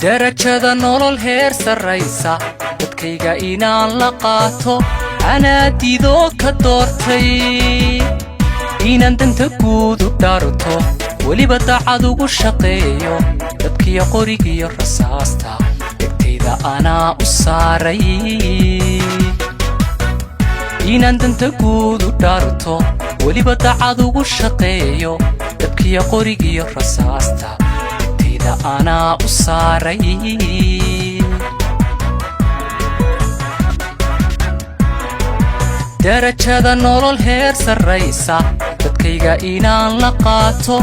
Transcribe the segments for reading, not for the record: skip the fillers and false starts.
darajada nolol heer sarraysa dadkayga inaan la qaato anaa diidoo ka doortay inaan danta guud u dhaarto weliba daacad ugu shaqeeyo dadkiyo qorigiyo rasaasta dhegtayda anaa u saaray inaan danta guud u dhaarto weliba daacad ugu shaqeeyo dadkiyo qorigiyo rasaasta dhegtayda anaa u saaray darajada nolol heer sarraysa dadkayga inaan la qaato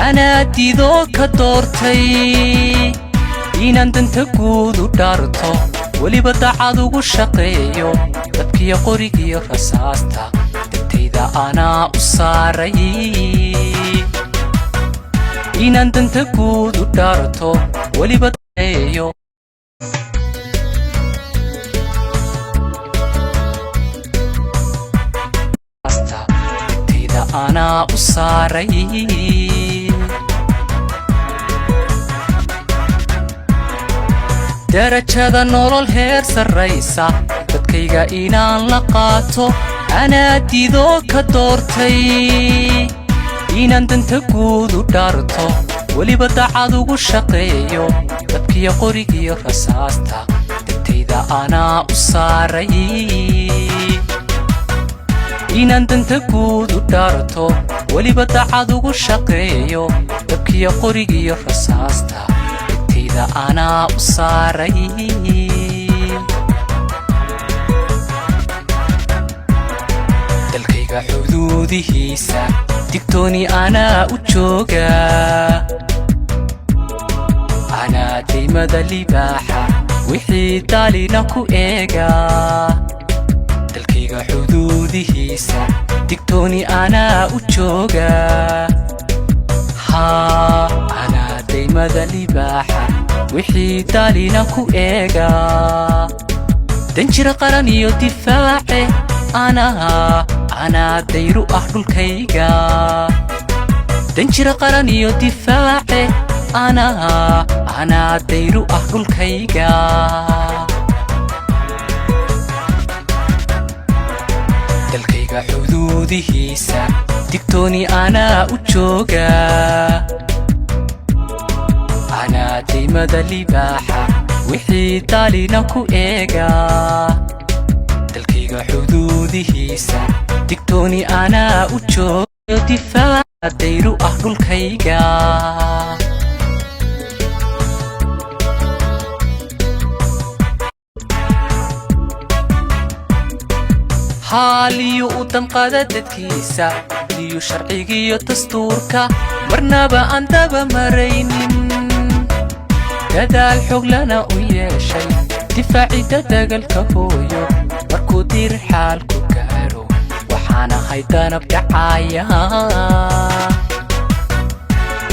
anaa diidoo ka doortay inaan danta guud u dhaarto weliba daacad ugu shaqeeyo dadkiyo qorigiyo rasaasta dhegtayda anaa u saaray inaan danta guud u dhaarto weliba daeeyo anaa u saaray darajada nolol heer sarraysa dadkayga inaan la qaato anaa diidoo ka doortay inaan danta guud u dhaarto weliba daacad ugu shaqeeyo dadkiyo qorigiyo rasaasta dhegtayda anaa u saaray inaan danta guud u dhaarto weliba daacad ugu shaqeeyo dadkiyo qorigiyo rasaasta dhegtayda anaa u saaray dalkayga xuduudihiisa digtooni anaa u jooga anaa daymada libaaxa wixii daalina ku eega dalkayga xuduudihiisa digtooni anaa u jooga anaa daymada libaaxa wixii daalina ku eega danjira qaran iyo difaace anaa dayru ah dhulkayga danjira qaran iyo difaace anaa dayru ah dhulkayga dalkayga xuduudihiisa digtooni anaa u jooga anaa daymada libaaxa wixii daalina ku eega dalkayga xuduudihiisa digtooni anaa u jooga difaaca dayru ah dhulkayga haaliyu u damqada dadkiisa iyo sharcigiyo dastuurka marnaba aan daba maraynin dadaal xoog lana u yeeshay difaacidda dagalka hooyo markuu dir xaalku gaaro waxaan ahay danab dhacaaya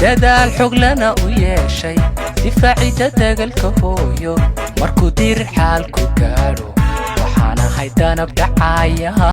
dadaal xoog lana u yeeshay difaacidda dagalka hooyo markuu dir xaalku gaaro waxaan ahay danab dhacaaya